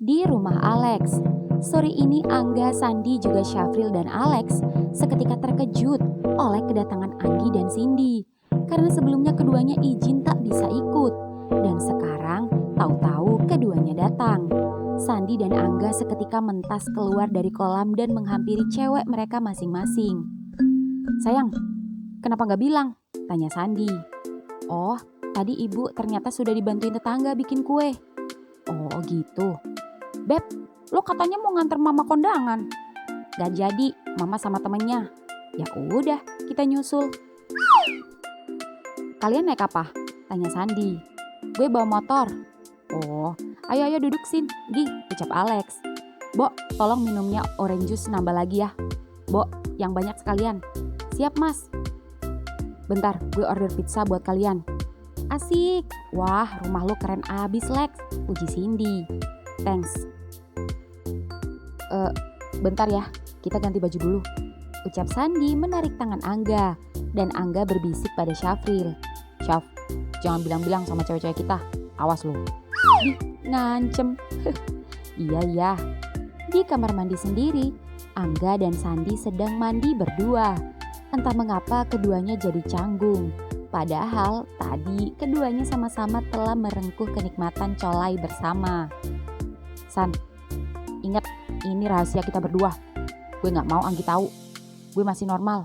Di rumah Alex. Sore ini Angga, Sandi, juga Syafril dan Alex seketika terkejut oleh kedatangan Anggi dan Cindy. Karena sebelumnya keduanya izin tak bisa ikut. Dan sekarang tahu-tahu keduanya datang. Sandi dan Angga seketika mentas keluar dari kolam dan menghampiri cewek mereka masing-masing. "Sayang, kenapa gak bilang?" tanya Sandi. "Oh, tadi ibu ternyata sudah dibantuin tetangga bikin kue." "Oh gitu. Beb, lo katanya mau nganter mama kondangan." "Gak jadi, mama sama temennya." "Ya udah, kita nyusul." "Kalian naik apa?" tanya Sandi. "Gue bawa motor." "Oh, ayo duduk Sin, Gi," ucap Alex. "Bo, tolong minumnya orange juice nambah lagi ya." "Bo, yang banyak sekalian." "Siap mas." "Bentar, gue order pizza buat kalian." "Asik, wah rumah lo keren abis Lex," puji Cindy. "Thanks." Bentar ya, kita ganti baju dulu," ucap Sandi menarik tangan Angga. Dan Angga berbisik pada Syafril. "Syaf, jangan bilang-bilang sama cewek-cewek kita, awas lo." "Ih, ngancem." Iya. Di kamar mandi sendiri, Angga dan Sandi sedang mandi berdua. Entah mengapa keduanya jadi canggung. Padahal tadi keduanya sama-sama telah merengkuh kenikmatan colai bersama. "San, ingat ini rahasia kita berdua. Gue gak mau Anggi tahu. Gue masih normal.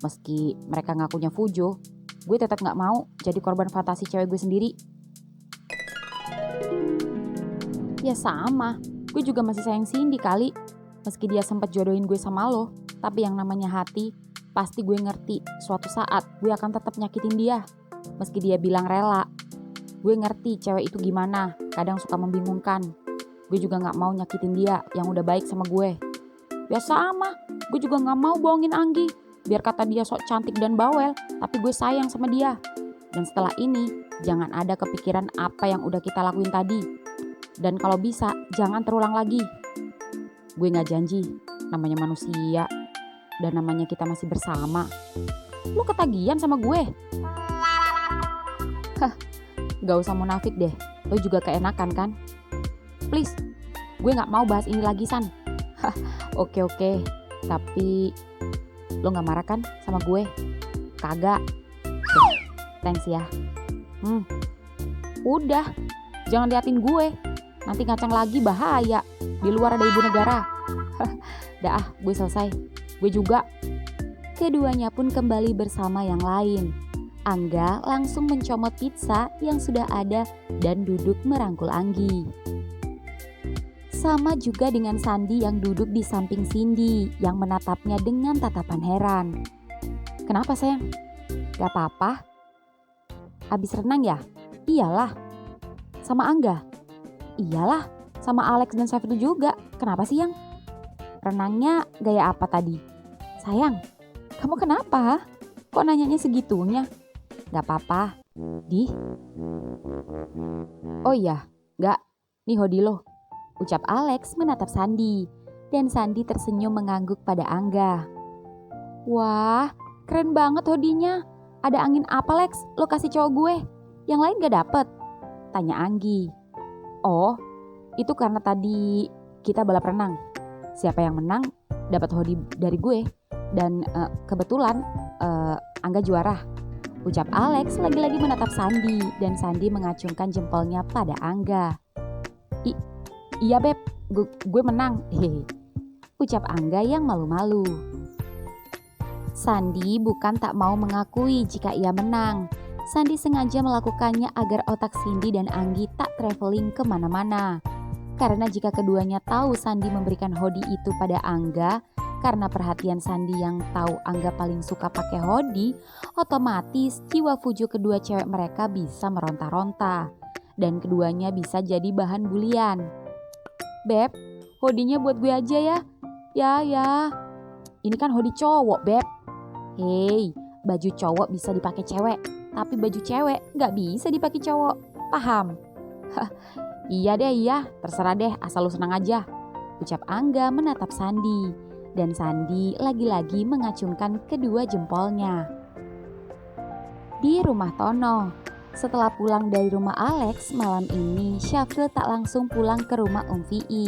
Meski mereka ngakunya fujo, gue tetap gak mau jadi korban fantasi cewek gue sendiri." "Ya sama, gue juga masih sayang Cindy kali. Meski dia sempat jodohin gue sama lo, tapi yang namanya hati, pasti gue ngerti suatu saat gue akan tetap nyakitin dia. Meski dia bilang rela. Gue ngerti cewek itu gimana, kadang suka membingungkan. Gue juga gak mau nyakitin dia yang udah baik sama gue." "Ya sama, gue juga gak mau bohongin Anggi. Biar kata dia sok cantik dan bawel, tapi gue sayang sama dia. Dan setelah ini, jangan ada kepikiran apa yang udah kita lakuin tadi. Dan kalau bisa, jangan terulang lagi." "Gue gak janji, namanya manusia. Dan namanya kita masih bersama." "Lu ketagihan sama gue?" "Hah, gak usah munafik deh. Lu juga keenakan kan? Please, gue gak mau bahas ini lagi San." "Hah, oke. Tapi lo gak marah kan sama gue?" "Kagak." "Thanks ya." Udah, jangan liatin gue. Nanti ngacang lagi bahaya. Di luar ada ibu negara." "Dah gue selesai. Gue juga." Keduanya pun kembali bersama yang lain. Angga langsung mencomot pizza yang sudah ada dan duduk merangkul Anggi. Sama juga dengan Sandi yang duduk di samping Cindy yang menatapnya dengan tatapan heran. "Kenapa sayang? Gak apa-apa? Abis renang ya?" "Iyalah." "Sama Angga?" "Iyalah, sama Alex dan Syafril juga. Kenapa sih yang?" "Renangnya gaya apa tadi?" "Sayang, kamu kenapa? Kok nanyanya segitunya?" "Gak apa-apa, Di." "Oh iya, gak, nih hoodie lo," ucap Alex menatap Sandi. Dan Sandi tersenyum mengangguk pada Angga. "Wah, keren banget hoodie-nya. Ada angin apa Lex lo kasih cowok gue? Yang lain gak dapet?" tanya Anggi. "Oh, itu karena tadi kita balap renang. Siapa yang menang dapat hoodie dari gue. Dan kebetulan Angga juara," ucap Alex lagi-lagi menatap Sandi. Dan Sandi mengacungkan jempolnya pada Angga. Iya beb, gue menang," ucap Angga yang malu-malu. Sandi bukan tak mau mengakui jika ia menang. Sandi sengaja melakukannya agar otak Cindy dan Anggi tak traveling kemana-mana. Karena jika keduanya tahu Sandi memberikan hoodie itu pada Angga, karena perhatian Sandi yang tahu Angga paling suka pakai hoodie, otomatis jiwa fujo kedua cewek mereka bisa meronta-ronta. Dan keduanya bisa jadi bahan bulian. "Beb, hoodie-nya buat gue aja ya." Ya. "Ini kan hoodie cowok, Beb." "Hei, baju cowok bisa dipakai cewek, tapi baju cewek gak bisa dipakai cowok. Paham?" Iya, terserah deh, asal lu senang aja," ucap Angga menatap Sandi. Dan Sandi lagi-lagi mengacungkan kedua jempolnya. Di rumah Tono, Setelah pulang dari rumah Alex, malam ini Syafril tak langsung pulang ke rumah Om Vi.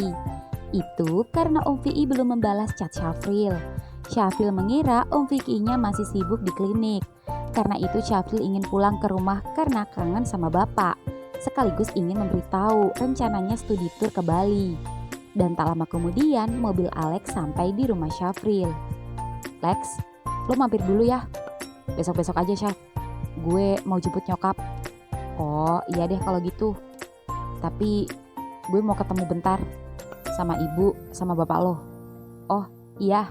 Itu karena Om Vi belum membalas chat Syafril. Syafril mengira Om Vi-nya masih sibuk di klinik. Karena itu Syafril ingin pulang ke rumah karena kangen sama bapak. Sekaligus ingin memberitahu rencananya studi tour ke Bali. Dan tak lama kemudian mobil Alex sampai di rumah Syafril. "Lex, lo mampir dulu ya. Besok-besok aja Syaf. Gue mau jemput nyokap." "Oh iya deh kalau gitu. Tapi gue mau ketemu bentar sama ibu sama bapak lo." "Oh iya."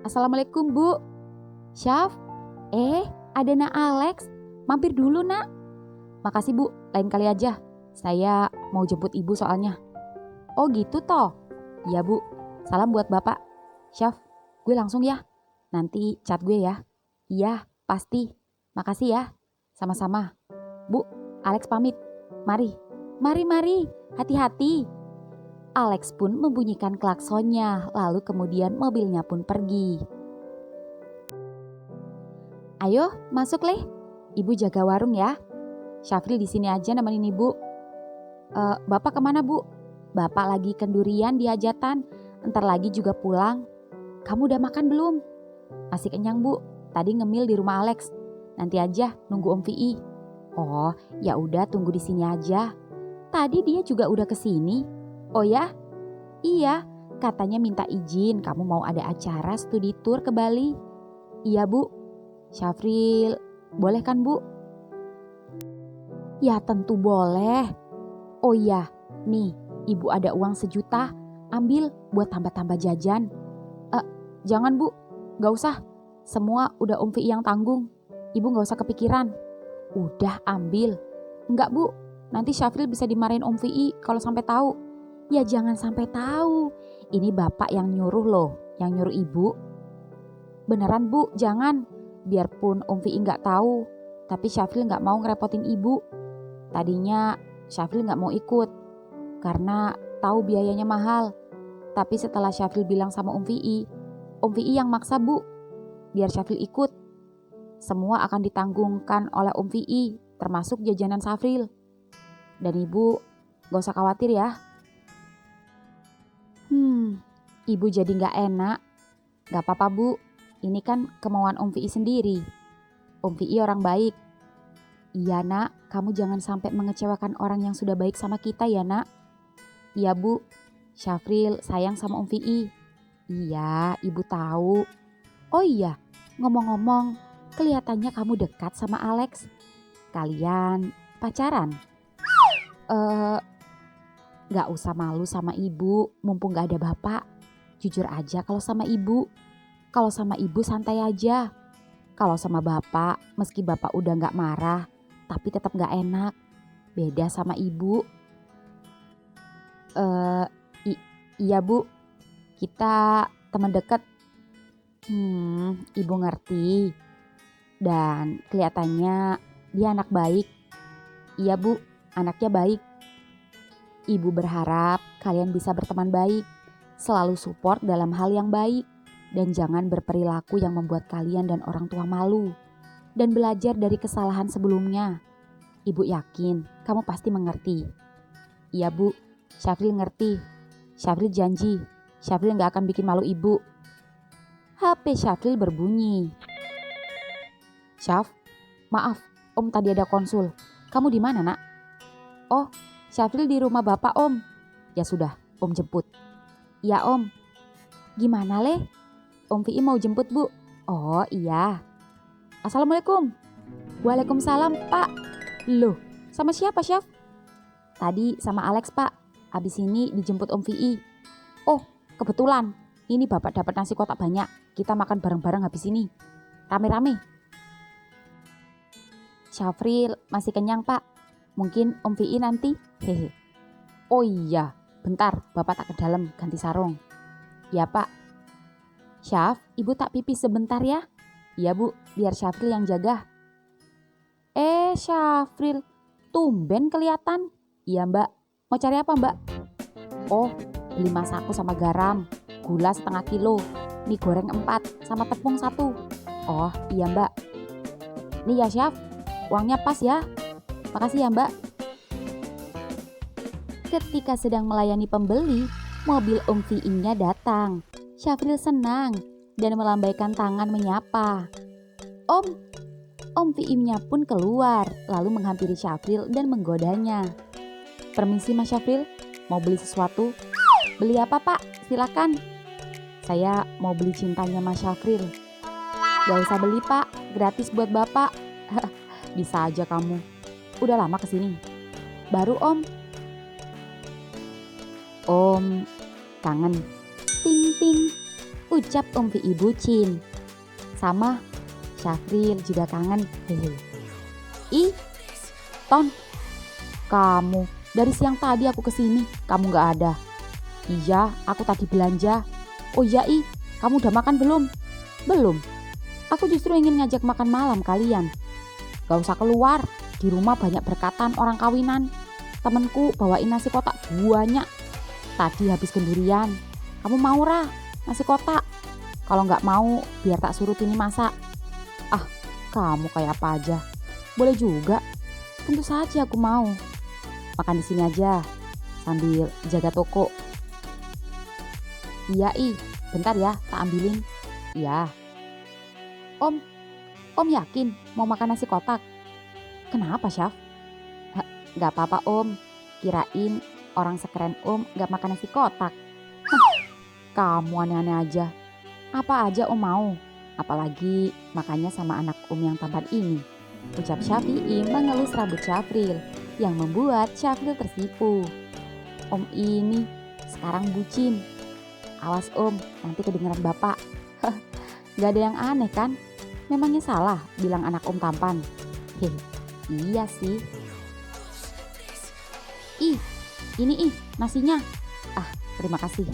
"Assalamualaikum Bu." "Syaf, ada nak Alex. Mampir dulu nak." "Makasih Bu, lain kali aja. Saya mau jemput ibu soalnya." "Oh gitu toh." "Iya Bu, salam buat bapak." "Syaf, gue langsung ya. Nanti chat gue ya." "Iya, pasti. Makasih ya." "Sama-sama." "Bu, Alex pamit. Mari." Mari, hati-hati." Alex pun membunyikan klaksonnya, lalu kemudian mobilnya pun pergi. "Ayo, masuk Leh. Ibu jaga warung ya. Syafril di sini aja nemenin ibu." Bapak kemana Bu?" "Bapak lagi kendurian di hajatan. Entar lagi juga pulang." "Kamu udah makan belum?" "Masih kenyang Bu. Tadi ngemil di rumah Alex. Nanti aja nunggu Om Vi." "Oh, ya udah tunggu di sini aja. Tadi dia juga udah kesini." "Oh ya?" "Iya, katanya minta izin kamu mau ada acara studi tour ke Bali." "Iya Bu." "Syafril, boleh kan Bu?" "Ya tentu boleh. Oh iya, nih ibu ada uang 1 juta. Ambil buat tambah-tambah jajan." "Jangan Bu, gak usah. Semua udah Om Vi yang tanggung. Ibu gak usah kepikiran." "Udah ambil." "Enggak Bu, nanti Syafril bisa dimarahin Om Vi kalau sampai tahu." "Ya jangan sampai tahu. Ini bapak yang nyuruh loh, yang nyuruh ibu." "Beneran Bu, jangan. Biarpun Om Vi gak tahu, tapi Syafril gak mau ngerepotin ibu. Tadinya Syafril gak mau ikut karena tahu biayanya mahal. Tapi setelah Syafril bilang sama Om Vi yang maksa Bu, biar Syafril ikut. Semua akan ditanggungkan oleh Om Vi, termasuk jajanan Syafril. Dan ibu gak usah khawatir ya." Ibu jadi gak enak. "Gak apa-apa Bu, ini kan kemauan Om Vi sendiri. Om Vi orang baik." "Iya nak, kamu jangan sampai mengecewakan orang yang sudah baik sama kita ya nak." "Iya Bu, Syafril sayang sama Om Vi." "Iya, ibu tahu. Oh iya, ngomong-ngomong, kelihatannya kamu dekat sama Alex. Kalian pacaran?" Gak usah malu sama ibu, mumpung gak ada bapak. Jujur aja kalau sama ibu. Kalau sama ibu santai aja. Kalau sama bapak, meski bapak udah gak marah, tapi tetap gak enak. Beda sama ibu." Iya Bu, kita teman dekat." Ibu ngerti. Dan kelihatannya dia anak baik." "Iya Bu, anaknya baik. Ibu berharap kalian bisa berteman baik, selalu support dalam hal yang baik, dan jangan berperilaku yang membuat kalian dan orang tua malu, dan belajar dari kesalahan sebelumnya. Ibu yakin kamu pasti mengerti." "Iya Bu, Syafril ngerti. Syafril janji, Syafril gak akan bikin malu ibu." HP Syafril berbunyi. "Syaf, maaf, Om tadi ada konsul. Kamu di mana nak?" "Oh, Syafril di rumah bapak Om." "Ya sudah, Om jemput." "Ya Om." "Gimana Leh? Om Vi mau jemput Bu." "Oh iya." "Assalamualaikum." "Waalaikumsalam Pak." "Loh, sama siapa Syaf?" "Tadi sama Alex Pak. Abis ini dijemput Om Vi." "Oh, kebetulan. Ini bapak dapat nasi kotak banyak. Kita makan bareng-bareng habis ini. Rame-rame." "Syafril masih kenyang Pak. Mungkin Om Vi nanti." "Hehe." "Oh iya, bentar bapak tak ke dalam ganti sarung." "Ya Pak." "Syaf, ibu tak pipis sebentar ya." "Iya Bu, biar Syafril yang jaga." Syafril, tumben kelihatan." "Iya Mbak, mau cari apa Mbak?" "Oh, beli masaku sama garam, gula 1/2 kilo, mie goreng 4, sama tepung 1. "Oh iya Mbak." "Nih ya Syaf, uangnya pas ya. Makasih ya Mbak. Ketika sedang melayani pembeli, mobil Om Fiim-nya datang. Syafril senang dan melambaikan tangan menyapa. Om, Om Fiim-nya pun keluar, lalu menghampiri Syafril dan menggodanya. Permisi Mas Syafril, mau beli sesuatu? Beli apa Pak? Silakan. Saya mau beli cintanya Mas Syafril. Gak usah beli Pak, gratis buat Bapak. Bisa aja kamu. Udah lama kesini? Baru Om. Om kangen. Ting ting, ucap Om Fiim bucin. Sama, Syafril juga kangen. Hehe. Ih, Ton, kamu dari siang tadi aku kesini, kamu gak ada. Iya, aku tadi belanja. Oh iya kamu udah makan belum? Belum. Aku justru ingin ngajak makan malam kalian. Gak usah keluar, di rumah banyak berkatan orang kawinan. Temenku bawain nasi kotak banyak. Tadi habis kendurian. Kamu mau Rah nasi kotak? Kalau gak mau, biar tak suruh Tini masak. Ah, kamu kayak apa aja. Boleh juga. Tentu saja aku mau. Makan di sini aja sambil jaga toko. Iya bentar ya, tak ambilin. Iya. Om yakin mau makan nasi kotak? Kenapa Syaf? Gak apa-apa Om, kirain orang sekeren Om gak makan nasi kotak. Kamu aneh-aneh aja. Apa aja Om mau, apalagi makannya sama anak Om yang tampan ini. Ucap Syafi'i mengelus rambut Syafril yang membuat Syafril tersipu. Om ini sekarang bucin. Awas Om, nanti kedengeran Bapak. Gak ada yang aneh kan? Memangnya salah bilang anak Om tampan? Iya sih. Ini nasinya. Ah, terima kasih.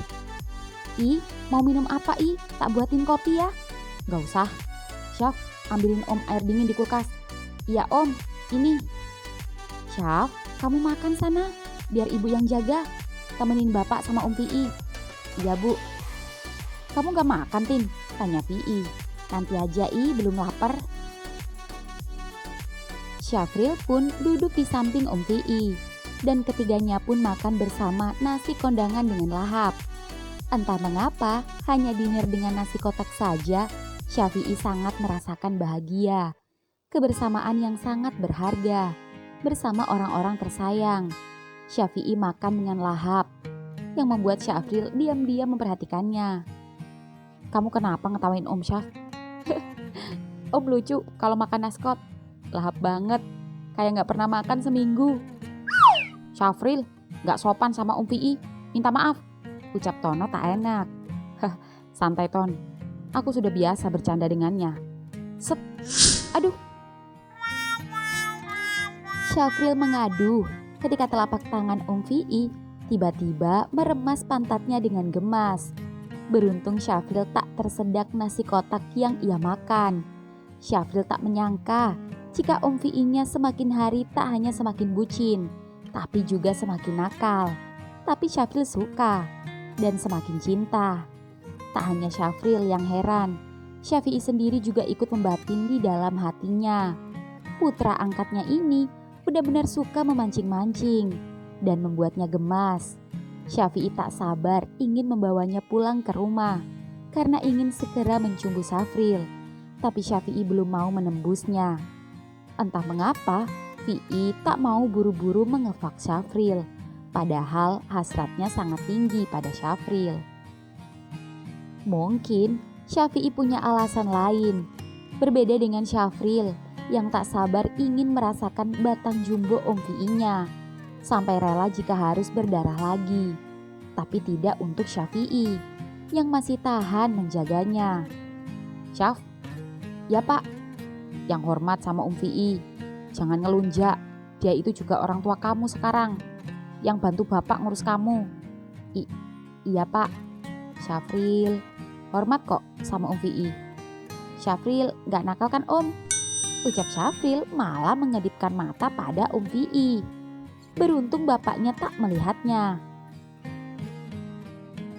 Mau minum apa Tak buatin kopi ya? Gak usah. Syaf, ambilin Om air dingin di kulkas. Iya Om, ini. Syaf, kamu makan sana, biar ibu yang jaga. Temenin Bapak sama Om Fi'i. Iya Bu. Kamu gak makan Tin? Tanya Fi'i. Nanti aja belum lapar. Syafril pun duduk di samping Om Fi'i. Dan ketiganya pun makan bersama nasi kondangan dengan lahap. Entah mengapa, hanya dinner dengan nasi kotak saja, Syafi'i sangat merasakan bahagia. Kebersamaan yang sangat berharga, bersama orang-orang tersayang. Syafi'i makan dengan lahap, yang membuat Syafril diam-diam memperhatikannya. Kamu kenapa ngetawain Om Syaf? Om lucu kalau makan naskot, lahap banget, kayak gak pernah makan seminggu. Syafril, gak sopan sama Om Fi'i, minta maaf, ucap Tono tak enak. Santai Ton, aku sudah biasa bercanda dengannya. Set, aduh. Syafril mengadu ketika telapak tangan Om Fi'i tiba-tiba meremas pantatnya dengan gemas. Beruntung Syafril tak tersedak nasi kotak yang ia makan. Syafril tak menyangka jika Om Fi'i-nya semakin hari tak hanya semakin bucin, tapi juga semakin nakal. Tapi Syafril suka dan semakin cinta. Tak hanya Syafril yang heran, Syafi'i sendiri juga ikut membatin di dalam hatinya. Putra angkatnya ini benar-benar suka memancing-mancing dan membuatnya gemas. Syafi'i tak sabar ingin membawanya pulang ke rumah karena ingin segera mencumbu Syafril. Tapi Syafi'i belum mau menembusnya. Entah mengapa, Fi'i tak mau buru-buru mengevak Syafril, padahal hasratnya sangat tinggi pada Syafril. Mungkin Syafi'i punya alasan lain, berbeda dengan Syafril yang tak sabar ingin merasakan batang jumbo Om Fi'i-nya, sampai rela jika harus berdarah lagi. Tapi tidak untuk Syafi'i yang masih tahan menjaganya. Syaf, ya Pak, yang hormat sama Om Fi'i. Jangan ngelunjak, dia itu juga orang tua kamu sekarang, yang bantu Bapak ngurus kamu. Iya Pak. Syafril, hormat kok sama Om Fi'i. Syafril gak nakal kan Om? Ucap Syafril malah mengedipkan mata pada Om Fi'i. Beruntung bapaknya tak melihatnya.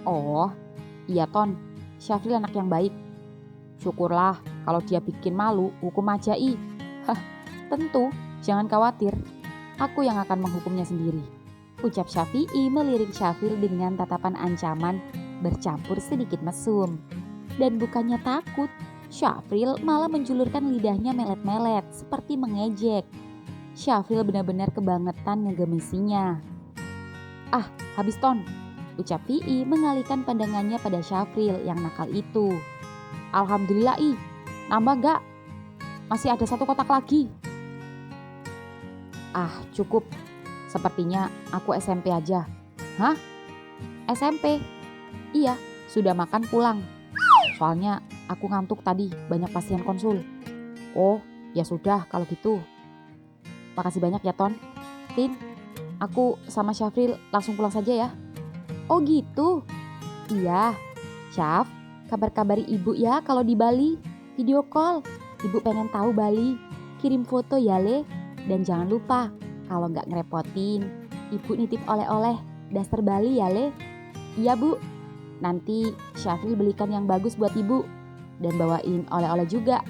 Oh, iya Ton, Syafril anak yang baik. Syukurlah kalau dia bikin malu, hukum aja Tentu, jangan khawatir, aku yang akan menghukumnya sendiri. Ucap Syafi'i melirik Syafril dengan tatapan ancaman bercampur sedikit mesum. Dan bukannya takut, Syafril malah menjulurkan lidahnya melet-melet seperti mengejek. Syafril benar-benar kebangetan ngegemesinya. "Ah, habis Ton," ucap Fi'i mengalihkan pandangannya pada Syafril yang nakal itu. "Alhamdulillah nambah gak? Masih ada 1 kotak lagi." "Ah, cukup. Sepertinya aku SMP aja." "Hah? SMP?" "Iya, sudah makan pulang. Soalnya aku ngantuk tadi, banyak pasien konsul." "Oh, ya sudah kalau gitu. Makasih banyak ya Ton. Tin, aku sama Syafril langsung pulang saja ya." "Oh gitu? Iya. Syaf, kabar-kabari ibu ya kalau di Bali. Video call. Ibu pengen tahu Bali. Kirim foto ya Le. Dan jangan lupa, kalau nggak ngerepotin, ibu nitip oleh-oleh daster Bali ya Le." "Iya Bu. Nanti Syafril belikan yang bagus buat ibu. Dan bawain oleh-oleh juga.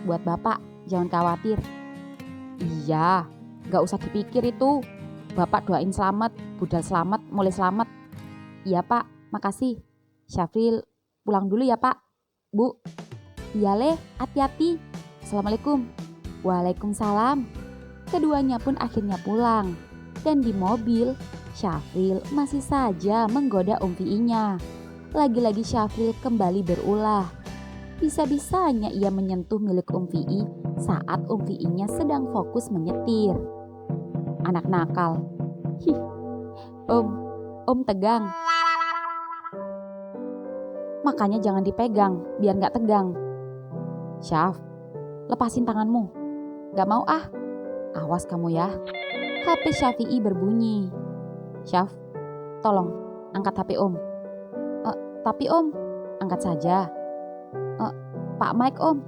Buat bapak, jangan khawatir." "Iya, nggak usah dipikir itu. Bapak doain selamat, budal selamat, mulai selamat." "Iya Pak, makasih. Syafril pulang dulu ya Pak, Bu." "Iya Le, hati-hati. Assalamualaikum." "Waalaikumsalam." Keduanya pun akhirnya pulang. Dan di mobil, Syafril masih saja menggoda Fi'i-nya. Lagi-lagi Syafril kembali berulah. Bisa-bisanya ia menyentuh milik Fi'i saat Fi'i-nya sedang fokus menyetir. Anak nakal. "Hih, Om tegang. Makanya jangan dipegang biar gak tegang." "Syaf, lepasin tanganmu." "Gak mau ah." "Awas kamu ya." HP Syafi'i berbunyi. "Syaf, tolong angkat HP Om." Tapi Om." "Angkat saja." "Pak Mike Om."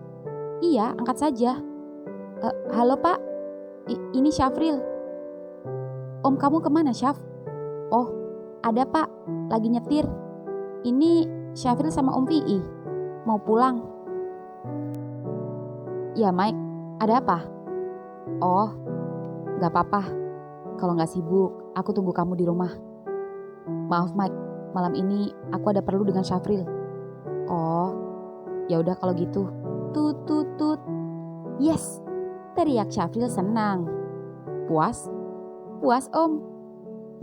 "Iya, angkat saja." "Halo Pak, ini Syafril." "Om kamu kemana Syaf?" "Oh, ada Pak, lagi nyetir. Ini Syafril sama Fi'i, mau pulang." "Ya Mike, ada apa?" "Oh, gak apa-apa. Kalau gak sibuk, aku tunggu kamu di rumah." "Maaf Mike, malam ini aku ada perlu dengan Syafril." "Oh, ya udah kalau gitu." Tut tut tut. "Yes!" teriak Syafril senang. "Puas?" "Puas Om."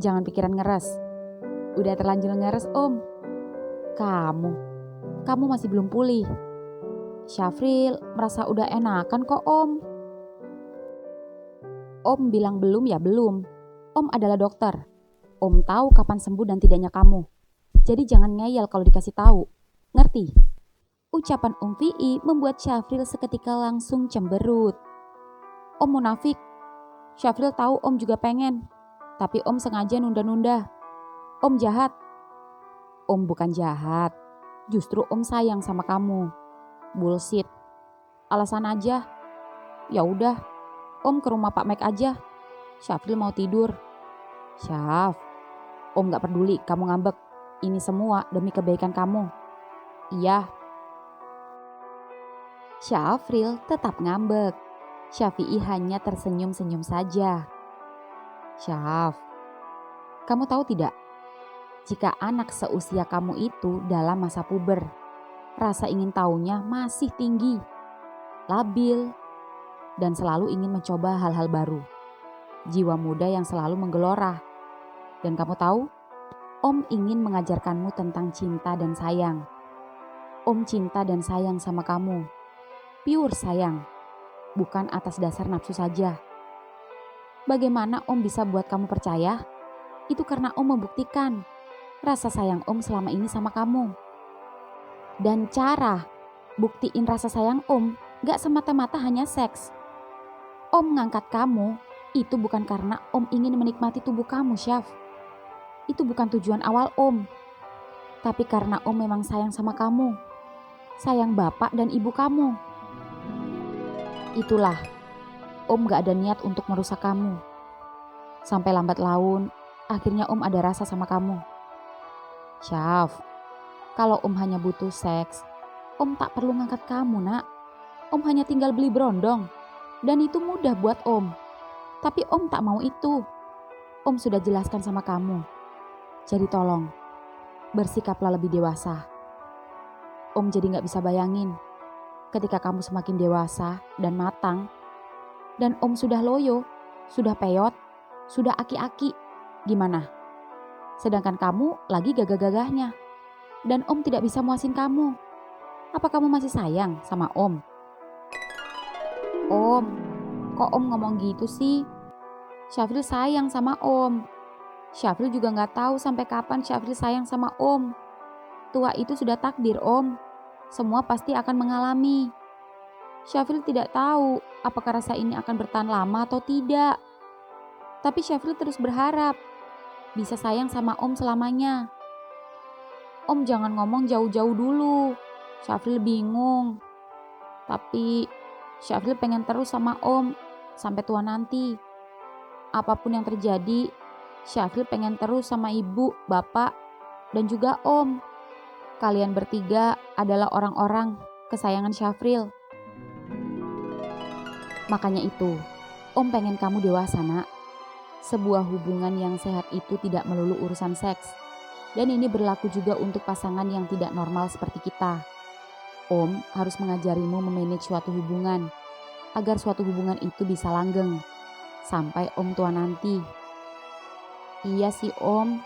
"Jangan pikiran ngeres. Udah terlanjur ngeres Om." Kamu masih belum pulih." "Syafril merasa udah enakan kok Om." "Om bilang belum ya belum. Om adalah dokter. Om tahu kapan sembuh dan tidaknya kamu. Jadi jangan ngeyel kalau dikasih tahu. Ngerti?" Ucapan Fi'i membuat Syafril seketika langsung cemberut. "Om munafik. Syafril tahu Om juga pengen. Tapi Om sengaja nunda-nunda. Om jahat." "Om bukan jahat. Justru Om sayang sama kamu." "Bullshit. Alasan aja." "Ya udah, Om ke rumah Pak Mike aja. Syafril mau tidur." "Syaf, Om gak peduli kamu ngambek. Ini semua demi kebaikan kamu." "Iya." Syafril tetap ngambek. Syafi'i hanya tersenyum-senyum saja. "Syaf, kamu tahu tidak? Jika anak seusia kamu itu dalam masa puber, rasa ingin tahunya masih tinggi, labil, dan selalu ingin mencoba hal-hal baru. Jiwa muda yang selalu menggelora. Dan kamu tahu, Om ingin mengajarkanmu tentang cinta dan sayang. Om cinta dan sayang sama kamu. Pure sayang, bukan atas dasar nafsu saja. Bagaimana Om bisa buat kamu percaya? Itu karena Om membuktikan rasa sayang Om selama ini sama kamu. Dan cara buktiin rasa sayang Om gak semata-mata hanya seks. Om ngangkat kamu itu bukan karena Om ingin menikmati tubuh kamu, Syaf. Itu bukan tujuan awal Om. Tapi karena Om memang sayang sama kamu. Sayang bapak dan ibu kamu. Itulah, Om gak ada niat untuk merusak kamu. Sampai lambat laun, akhirnya Om ada rasa sama kamu. Syaf, kalau Om hanya butuh seks, Om tak perlu ngangkat kamu, nak. Om hanya tinggal beli berondong. Dan itu mudah buat Om. Tapi Om tak mau itu. Om sudah jelaskan sama kamu. Jadi tolong, bersikaplah lebih dewasa. Om jadi gak bisa bayangin ketika kamu semakin dewasa dan matang. Dan Om sudah loyo, sudah peyot, sudah aki-aki. Gimana? Sedangkan kamu lagi gagah-gagahnya. Dan Om tidak bisa muasin kamu. Apa kamu masih sayang sama Om? Om, kok Om ngomong gitu sih? Syafril sayang sama Om. Syafril juga gak tahu sampai kapan Syafril sayang sama Om. Tua itu sudah takdir Om. Semua pasti akan mengalami. Syafril tidak tahu apakah rasa ini akan bertahan lama atau tidak. Tapi Syafril terus berharap bisa sayang sama Om selamanya. Om jangan ngomong jauh-jauh dulu. Syafril bingung. Tapi Syafril pengen terus sama Om sampai tua nanti. Apapun yang terjadi, Syafril pengen terus sama ibu, bapak, dan juga Om. Kalian bertiga adalah orang-orang kesayangan Syafril. Makanya itu, Om pengen kamu dewasa, Nak. Sebuah hubungan yang sehat itu tidak melulu urusan seks. Dan ini berlaku juga untuk pasangan yang tidak normal seperti kita. Om harus mengajarimu memanage suatu hubungan, agar suatu hubungan itu bisa langgeng, sampai Om tua nanti. Iya sih Om,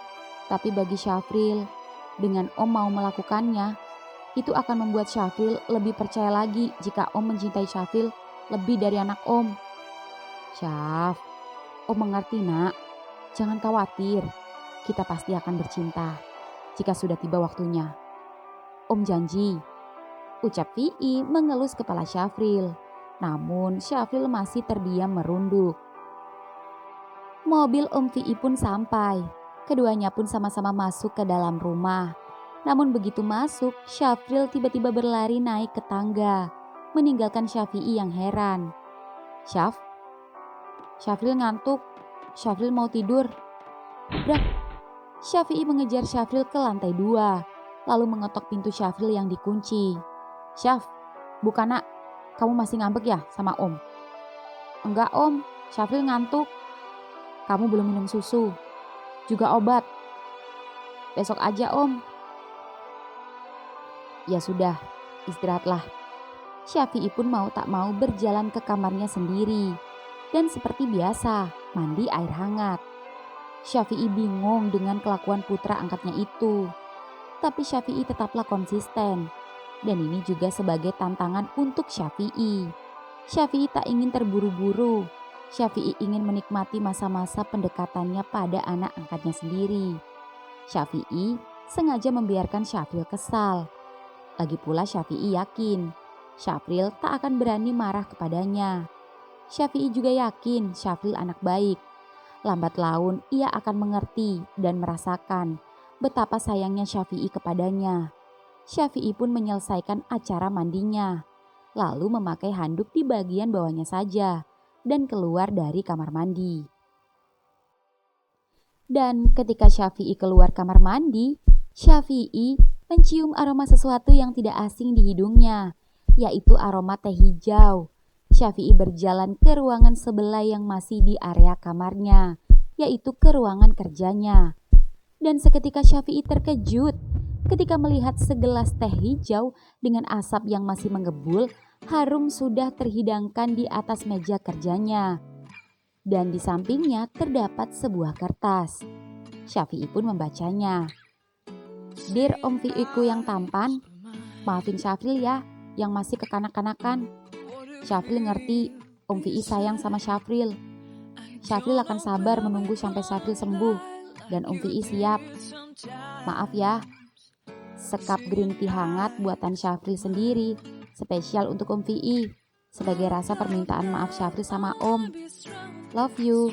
tapi bagi Syafril, dengan Om mau melakukannya, itu akan membuat Syafril lebih percaya lagi jika Om mencintai Syafril lebih dari anak Om. Syaf, Om mengerti Nak, jangan khawatir, kita pasti akan bercinta jika sudah tiba waktunya. Om janji, ucap Vi mengelus kepala Syafril. Namun Syafril masih terdiam merunduk. Mobil Om Vi pun sampai. Keduanya pun sama-sama masuk ke dalam rumah. Namun begitu masuk, Syafril tiba-tiba berlari naik ke tangga, meninggalkan Syafi'i yang heran. Syafril ngantuk. Syafril mau tidur. Brak! Syafi'i mengejar Syafril ke lantai 2, lalu mengetok pintu Syafril yang dikunci. Syaf, buka Nak. Kamu masih ngambek ya sama Om? Enggak Om, Syafril ngantuk. Kamu belum minum susu, juga obat. Besok aja Om. Ya sudah, istirahatlah. Syafi'i pun mau tak mau berjalan ke kamarnya sendiri. Dan seperti biasa, mandi air hangat. Syafi'i bingung dengan kelakuan putra angkatnya itu. Tapi Syafi'i tetaplah konsisten. Dan ini juga sebagai tantangan untuk Syafi'i. Syafi'i tak ingin terburu-buru. Syafi'i ingin menikmati masa-masa pendekatannya pada anak angkatnya sendiri. Syafi'i sengaja membiarkan Syafril kesal. Lagi pula Syafi'i yakin Syafril tak akan berani marah kepadanya. Syafi'i juga yakin Syafril anak baik. Lambat laun ia akan mengerti dan merasakan betapa sayangnya Syafi'i kepadanya. Syafi'i pun menyelesaikan acara mandinya, lalu memakai handuk di bagian bawahnya saja dan keluar dari kamar mandi. Dan ketika Syafi'i keluar kamar mandi, Syafi'i mencium aroma sesuatu yang tidak asing di hidungnya, yaitu aroma teh hijau. Syafi'i berjalan ke ruangan sebelah yang masih di area kamarnya, yaitu ke ruangan kerjanya. Dan seketika Syafi'i terkejut ketika melihat segelas teh hijau dengan asap yang masih menggebul, harum sudah terhidangkan di atas meja kerjanya. Dan di sampingnya terdapat sebuah kertas. Syafi'i pun membacanya. Dear Om Vi'iku yang tampan, maafin Syafril ya yang masih kekanak-kanakan. Syafril ngerti Om Vi sayang sama Syafril. Syafril akan sabar menunggu sampai Syafril sembuh dan Om Vi siap. Maaf ya, sekap green tea hangat buatan Syafril sendiri, spesial untuk Om Vi, sebagai rasa permintaan maaf Syafril sama Om. Love you.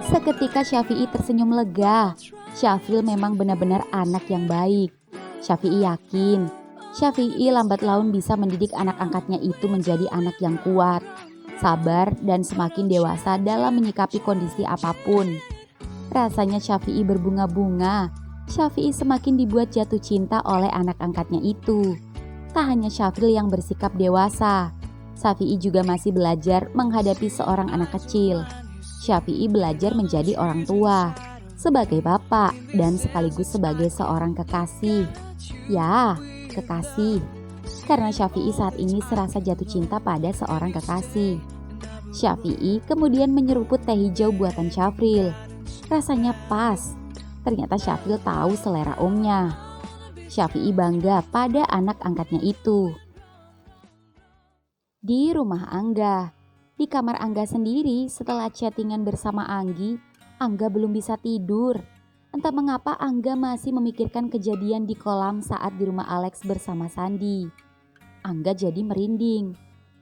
Seketika Syafi'i tersenyum lega. Syafril memang benar-benar anak yang baik. Syafi'i yakin Syafi'i lambat laun bisa mendidik anak angkatnya itu menjadi anak yang kuat, sabar, dan semakin dewasa dalam menyikapi kondisi apapun. Rasanya Syafi'i berbunga-bunga. Syafi'i semakin dibuat jatuh cinta oleh anak angkatnya itu. Tak hanya Syafril yang bersikap dewasa, Syafi'i juga masih belajar menghadapi seorang anak kecil. Syafi'i belajar menjadi orang tua, sebagai bapak dan sekaligus sebagai seorang kekasih. Ya, kekasih. Karena Syafi'i saat ini serasa jatuh cinta pada seorang kekasih. Syafi'i kemudian menyeruput teh hijau buatan Syafril. Rasanya pas. Ternyata Syafril tahu selera omnya. Syafi'i bangga pada anak angkatnya itu. Di rumah Angga, di kamar Angga sendiri setelah chattingan bersama Anggi, Angga belum bisa tidur. Entah mengapa Angga masih memikirkan kejadian di kolam saat di rumah Alex bersama Sandi. Angga jadi merinding,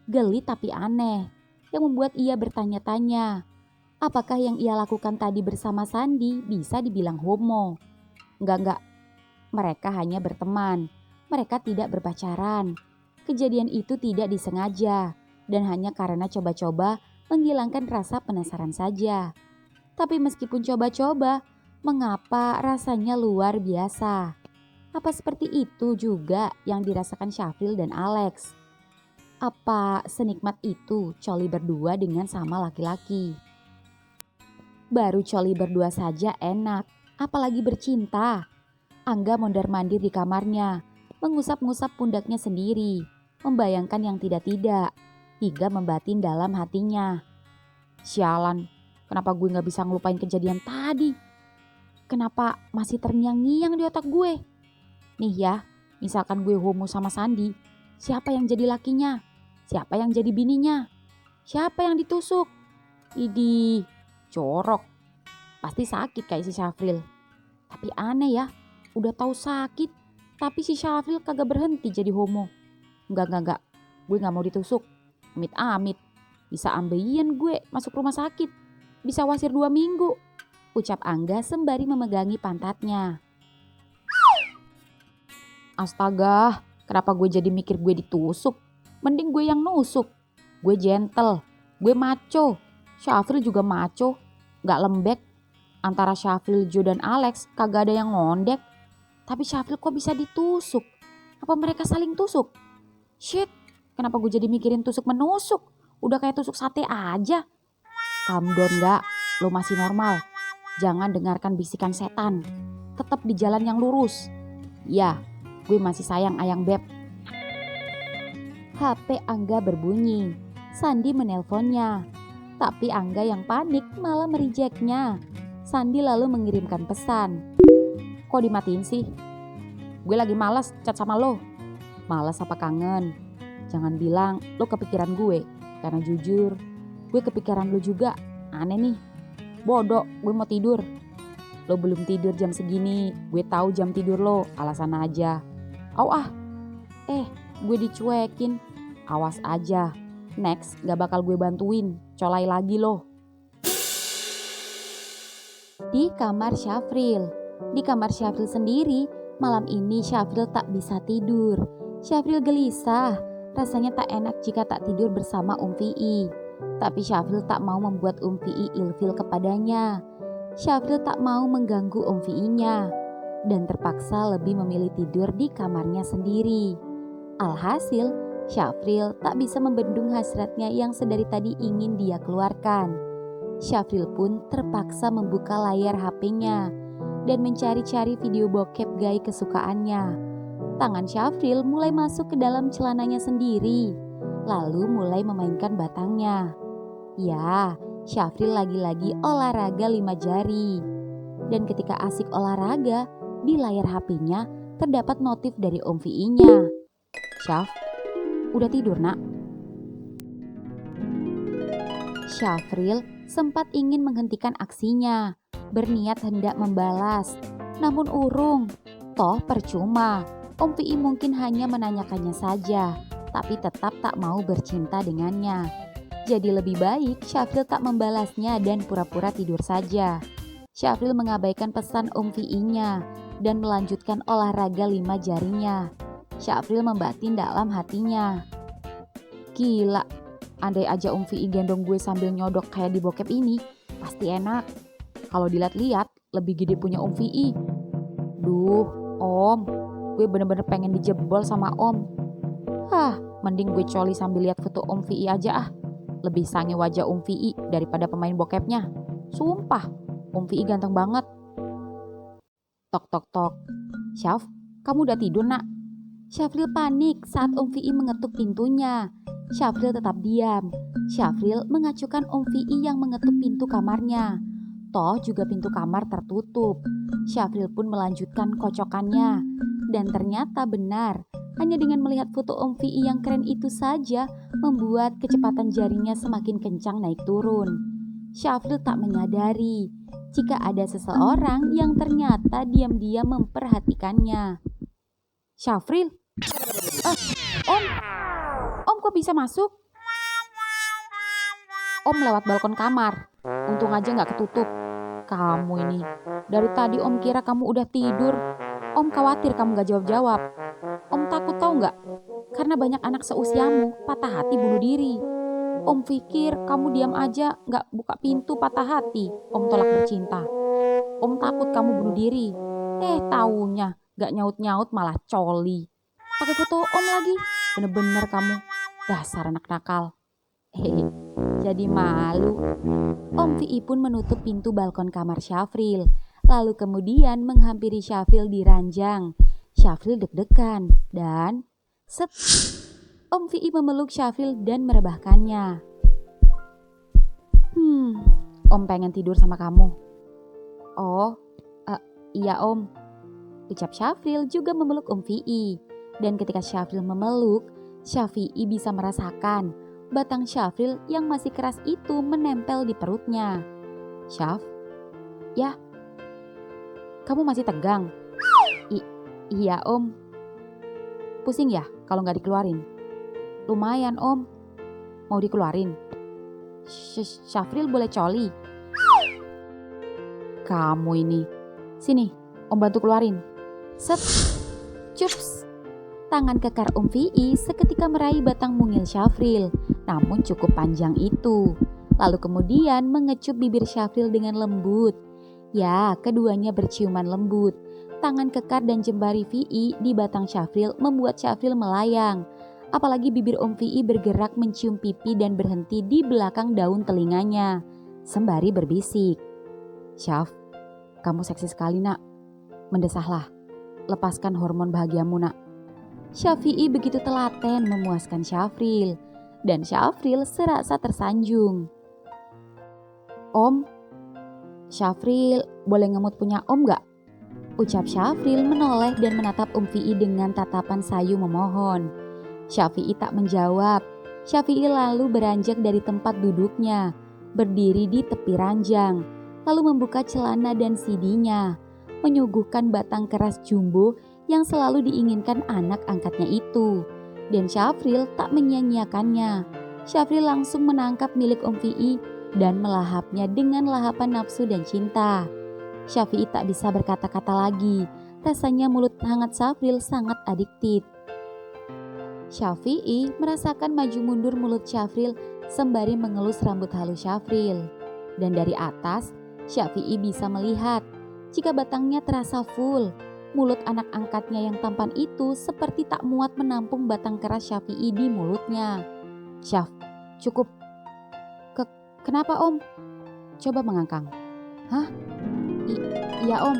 geli tapi aneh, yang membuat ia bertanya-tanya. Apakah yang ia lakukan tadi bersama Sandi bisa dibilang homo? Enggak. Mereka hanya berteman, mereka tidak berpacaran. Kejadian itu tidak disengaja dan hanya karena coba-coba menghilangkan rasa penasaran saja. Tapi meskipun coba-coba, mengapa rasanya luar biasa? Apa seperti itu juga yang dirasakan Syafril dan Alex? Apa senikmat itu coli berdua dengan sama laki-laki? Baru coli berdua saja enak, apalagi bercinta. Angga mondar-mandir di kamarnya, mengusap-ngusap pundaknya sendiri, membayangkan yang tidak-tidak, hingga membatin dalam hatinya. Sialan, kenapa gue gak bisa ngelupain kejadian tadi? Kenapa masih terngiang-ngiang di otak gue? Nih ya, misalkan gue homo sama Sandi, siapa yang jadi lakinya? Siapa yang jadi bininya? Siapa yang ditusuk? Idih, jorok. Pasti sakit kayak si Syafril. Tapi aneh ya, udah tahu sakit, tapi si Syafril kagak berhenti jadi homo. Enggak. Gue gak mau ditusuk. Amit-amit. Bisa ambeien gue masuk rumah sakit. Bisa wasir 2 minggu. Ucap Angga sembari memegangi pantatnya. Astaga, kenapa gue jadi mikir gue ditusuk? Mending gue yang nusuk. Gue gentle. Gue maco. Syafril juga maco. Gak lembek. Antara Syafril, Jo dan Alex kagak ada yang ngondek. Tapi Syafril kok bisa ditusuk? Apa mereka saling tusuk? Shit, kenapa gue jadi mikirin tusuk menusuk? Udah kayak tusuk sate aja. Calm down gak? Lo masih normal. Jangan dengarkan bisikan setan. Tetap di jalan yang lurus. Ya, gue masih sayang ayang beb. HP Angga berbunyi. Sandi menelponnya. Tapi Angga yang panik malah merijeknya. Sandi lalu mengirimkan pesan. Kok dimatiin sih? Gue lagi malas chat sama lo. Malas apa kangen? Jangan bilang lo kepikiran gue. Karena jujur, gue kepikiran lo juga. Aneh nih. Bodoh, gue mau tidur. Lo belum tidur jam segini. Gue tahu jam tidur lo, alasan aja. Gue dicuekin. Awas aja. Next, gak bakal gue bantuin. Colai lagi lo. Di kamar Syafril. Di kamar Syafril sendiri, malam ini Syafril tak bisa tidur. Syafril gelisah, rasanya tak enak jika tak tidur bersama Fi'i. Tapi Syafril tak mau membuat Fi'i ilfil kepadanya. Syafril tak mau mengganggu Fi'inya dan terpaksa lebih memilih tidur di kamarnya sendiri. Alhasil, Syafril tak bisa membendung hasratnya yang sedari tadi ingin dia keluarkan. Syafril pun terpaksa membuka layar HP-nya dan mencari-cari video bokep gay kesukaannya. Tangan Syafril mulai masuk ke dalam celananya sendiri, lalu mulai memainkan batangnya. Ya, Syafril lagi-lagi olahraga 5 jari. Dan ketika asik olahraga, di layar HP-nya terdapat notif dari Fi'i-nya. Syaf, udah tidur nak? Syafril sempat ingin menghentikan aksinya, berniat hendak membalas. Namun urung, toh percuma. Fi'i mungkin hanya menanyakannya saja, tapi tetap tak mau bercinta dengannya. Jadi lebih baik Syafril tak membalasnya dan pura-pura tidur saja. Syafril mengabaikan pesan Fi'i-nya dan melanjutkan olahraga 5 jarinya. Syafril membatin dalam hatinya. Gila, andai aja Fi'i gendong gue sambil nyodok kayak di bokep ini, pasti enak. Kalau dilihat-lihat, lebih gede punya Fi'i. Duh, Om, gue bener-bener pengen dijebol sama Om. Mending gue coli sambil lihat foto Om VI aja ah. Lebih sange wajah Om VI daripada pemain bokepnya. Sumpah, Om VI ganteng banget. Tok tok tok. Syaf, kamu udah tidur nak? Syafril panik saat Om VI mengetuk pintunya. Syafril tetap diam. Syafril mengacukan Om VI yang mengetuk pintu kamarnya. Toh juga pintu kamar tertutup. Syafril pun melanjutkan kocokannya. Dan ternyata benar. Hanya dengan melihat foto Om VI yang keren itu saja membuat kecepatan jarinya semakin kencang naik turun. Syafril tak menyadari jika ada seseorang yang ternyata diam-diam memperhatikannya. Syafril? Om kok bisa masuk? Om lewat balkon kamar. Untung aja gak ketutup. Kamu ini, dari tadi Om kira kamu udah tidur. Om khawatir kamu gak jawab-jawab. Om takut tahu gak? Karena banyak anak seusiamu patah hati bunuh diri. Om pikir kamu diam aja gak buka pintu patah hati. Om tolak bercinta. Om takut kamu bunuh diri. Taunya gak nyaut-nyaut malah coli. Pakai foto Om lagi. Bener-bener kamu dasar anak nakal. Jadi malu. Om VI pun menutup pintu balkon kamar Syafril. Lalu kemudian menghampiri Syafril di ranjang. Syafril deg-degan dan set. Om VI memeluk Syafril dan merebahkannya. Om pengen tidur sama kamu. Oh, iya Om. Ucap Syafril juga memeluk Om VI. Dan ketika Syafril memeluk, Syafi'i bisa merasakan batang Syafril yang masih keras itu menempel di perutnya. Syaf, ya, kamu masih tegang? Iya Om. Pusing ya kalau gak dikeluarin? Lumayan Om. Mau dikeluarin? Syafril boleh coli? Kamu ini. Sini, Om bantu keluarin. Set. Cups. Tangan kekar Om VI seketika meraih batang mungil Syafril, namun cukup panjang itu. Lalu kemudian mengecup bibir Syafril dengan lembut. Ya, keduanya berciuman lembut. Tangan kekar dan jemari VI di batang Syafril membuat Syafril melayang. Apalagi bibir Om VI bergerak mencium pipi dan berhenti di belakang daun telinganya. Sembari berbisik. Syaf, kamu seksi sekali nak. Mendesahlah. Lepaskan hormon bahagiamu nak. Syafi'i begitu telaten memuaskan Syafril. Dan Syafril serasa tersanjung. Om, Syafril boleh ngemut punya Om gak? Ucap Syafril menoleh dan menatap Om VI dengan tatapan sayu memohon. Syafi'i tak menjawab. Syafi'i lalu beranjak dari tempat duduknya, berdiri di tepi ranjang, lalu membuka celana dan sidinya, menyuguhkan batang keras jumbo yang selalu diinginkan anak angkatnya itu. Dan Syafril tak menyia-nyiakannya. Syafril langsung menangkap milik Om VI dan melahapnya dengan lahapan nafsu dan cinta. Syafi'i tak bisa berkata-kata lagi. Rasanya mulut hangat Syafril sangat adiktif. Syafi'i merasakan maju mundur mulut Syafril sembari mengelus rambut halus Syafril. Dan dari atas, Syafi'i bisa melihat jika batangnya terasa full. Mulut anak angkatnya yang tampan itu seperti tak muat menampung batang keras Syafi'i di mulutnya. Syaf, cukup. Kenapa Om? Coba mengangkang. Hah? Iya Om.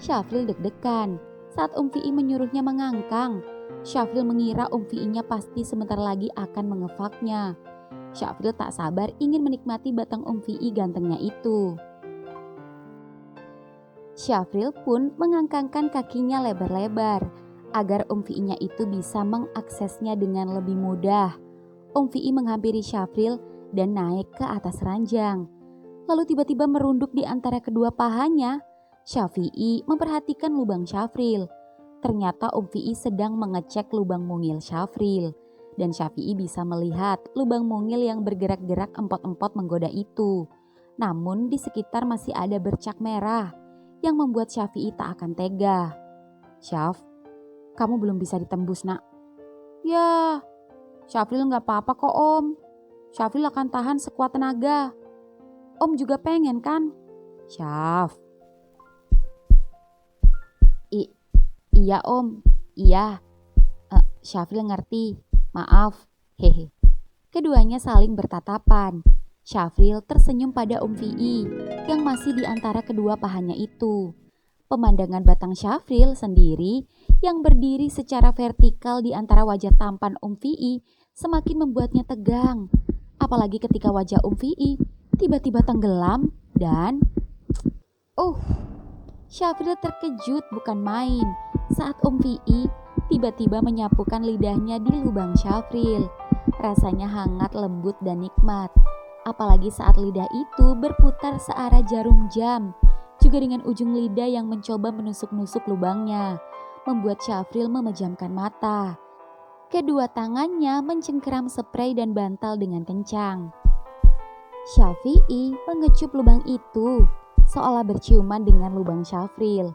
Syafril deg-degan saat Om VI menyuruhnya mengangkang. Syafril mengira Om VI-nya pasti sebentar lagi akan mengefaknya. Syafril tak sabar ingin menikmati batang Om VI gantengnya itu. Syafril pun mengangkangkan kakinya lebar-lebar agar Om VI-nya itu bisa mengaksesnya dengan lebih mudah. Om VI menghampiri Syafril dan naik ke atas ranjang. Lalu tiba-tiba merunduk di antara kedua pahanya. Syafi'i memperhatikan lubang Syafril. Ternyata Om VI sedang mengecek lubang mungil Syafril. Dan Syafi'i bisa melihat lubang mungil yang bergerak-gerak empot-empot menggoda itu. Namun di sekitar masih ada bercak merah yang membuat Syafi'i tak akan tega. Syaf, kamu belum bisa ditembus nak. Ya, Syafril gak apa-apa kok Om. Syafril akan tahan sekuat tenaga. Om juga pengen kan? Syaf. Iya Om, iya. Syafril ngerti. Maaf, hehe. Keduanya saling bertatapan. Syafril tersenyum pada Vi yang masih di antara kedua pahanya itu. Pemandangan batang Syafril sendiri yang berdiri secara vertikal di antara wajah tampan Vi semakin membuatnya tegang. Apalagi ketika wajah Vi tiba-tiba tenggelam dan Syafril terkejut bukan main saat Vi tiba-tiba menyapukan lidahnya di lubang Syafril. Rasanya hangat, lembut, dan nikmat. Apalagi saat lidah itu berputar searah jarum jam, juga dengan ujung lidah yang mencoba menusuk-nusuk lubangnya, membuat Syafril memejamkan mata. Kedua tangannya mencengkeram spray dan bantal dengan kencang. Syafi'i mengecup lubang itu, seolah berciuman dengan lubang Syafril.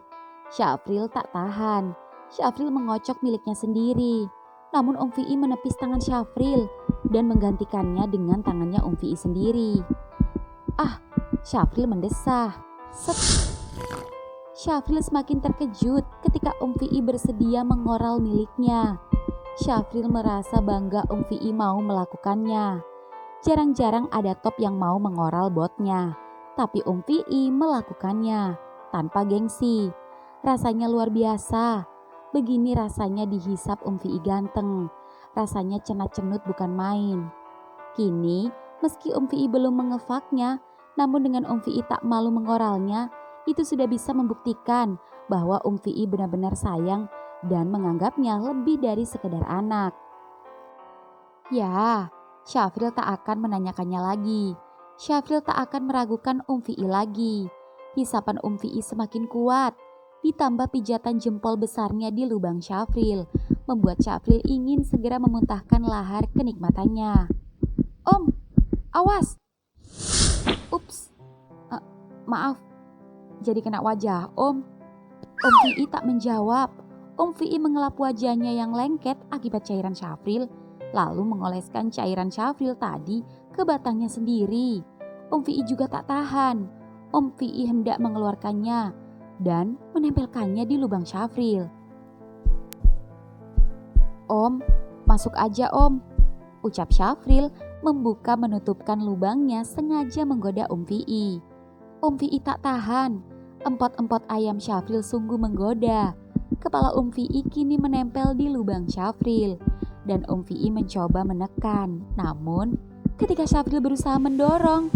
Syafril tak tahan. Syafril mengocok miliknya sendiri. Namun Vi menepis tangan Syafril dan menggantikannya dengan tangannya Vi sendiri. Syafril mendesah. Set. Syafril semakin terkejut ketika Vi bersedia mengoral miliknya. Syafril merasa bangga Vi mau melakukannya. Jarang-jarang ada top yang mau mengoral botnya, tapi Vi melakukannya tanpa gengsi. Rasanya luar biasa. Begini rasanya dihisap Vi ganteng. Rasanya cenat-cenut bukan main. Kini, meski Vi belum mengefaknya, namun dengan Vi tak malu mengoralnya, itu sudah bisa membuktikan bahwa Vi benar-benar sayang dan menganggapnya lebih dari sekedar anak. Ya, Syafril tak akan menanyakannya lagi. Syafril tak akan meragukan Vi lagi. Hisapan Vi semakin kuat. Ditambah pijatan jempol besarnya di lubang Syafril, membuat Syafril ingin segera memuntahkan lahar kenikmatannya. Om, awas! Ups, maaf, jadi kena wajah Om. Om Vi tak menjawab. Om Vi mengelap wajahnya yang lengket akibat cairan Syafril, lalu mengoleskan cairan Syafril tadi ke batangnya sendiri. Om Vi juga tak tahan. Om Vi hendak mengeluarkannya dan menempelkannya di lubang Syafril. Om, masuk aja Om, ucap Syafril membuka menutupkan lubangnya sengaja menggoda Vi. Vi tak tahan. Empot-empot ayam Syafril sungguh menggoda. Kepala Vi kini menempel di lubang Syafril dan Vi mencoba menekan. Namun ketika Syafril berusaha mendorong,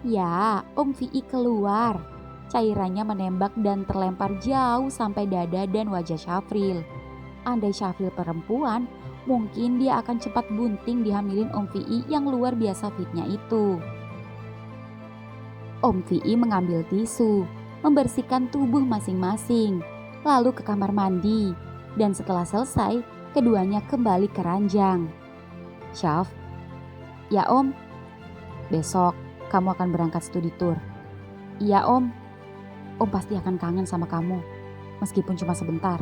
ya, Vi keluar. Cairannya menembak dan terlempar jauh sampai dada dan wajah Syafril. Andai Syafril perempuan, mungkin dia akan cepat bunting dihamilin Vi yang luar biasa fitnya itu. Vi mengambil tisu, membersihkan tubuh masing-masing, lalu ke kamar mandi. Dan setelah selesai, keduanya kembali ke ranjang. Syaf, ya Om, besok kamu akan berangkat studi tour. Iya Om pasti akan kangen sama kamu, meskipun cuma sebentar.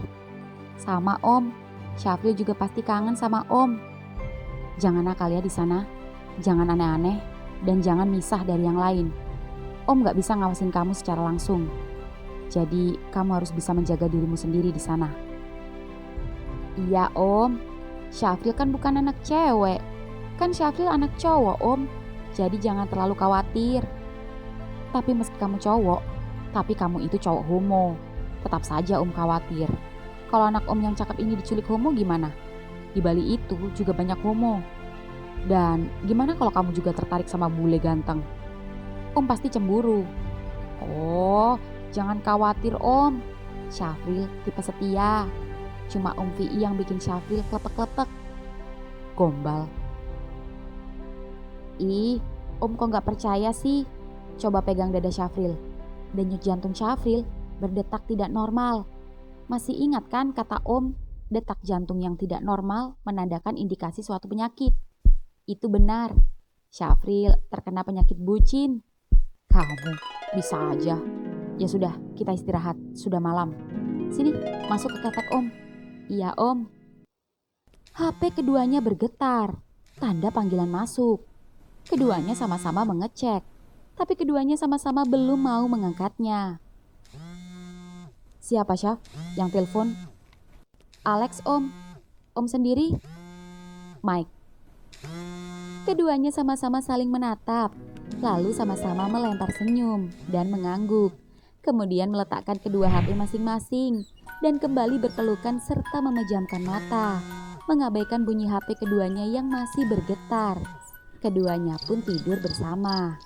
Sama Om, Syafril juga pasti kangen sama Om. Jangan nakal ya di sana, jangan aneh-aneh, dan jangan misah dari yang lain. Om gak bisa ngawasin kamu secara langsung, jadi kamu harus bisa menjaga dirimu sendiri di sana. Iya Om, Syafril kan bukan anak cewek, kan Syafril anak cowok Om. Jadi jangan terlalu khawatir. Tapi meski kamu cowok, tapi kamu itu cowok homo. Tetap saja Om khawatir. Kalau anak Om yang cakep ini diculik homo gimana? Di Bali itu juga banyak homo. Dan gimana kalau kamu juga tertarik sama bule ganteng? Om pasti cemburu. Oh, jangan khawatir Om. Syafril tipe setia. Cuma Vi yang bikin Syafril klepek-klepek. Gombal. Ih, Om kok gak percaya sih? Coba pegang dada Syafril. Denyut jantung Syafril berdetak tidak normal. Masih ingat kan kata Om, detak jantung yang tidak normal menandakan indikasi suatu penyakit? Itu benar. Syafril terkena penyakit bucin. Kamu bisa aja. Ya sudah, kita istirahat. Sudah malam. Sini, masuk ke ketek Om. Iya Om. HP keduanya bergetar. Tanda panggilan masuk. Keduanya sama-sama mengecek, tapi keduanya sama-sama belum mau mengangkatnya. Siapa Syaf yang telepon? Alex Om. Om sendiri, Mike. Keduanya sama-sama saling menatap, lalu sama-sama melempar senyum dan mengangguk. Kemudian meletakkan kedua HP masing-masing dan kembali berpelukan serta memejamkan mata, mengabaikan bunyi HP keduanya yang masih bergetar. Keduanya pun tidur bersama.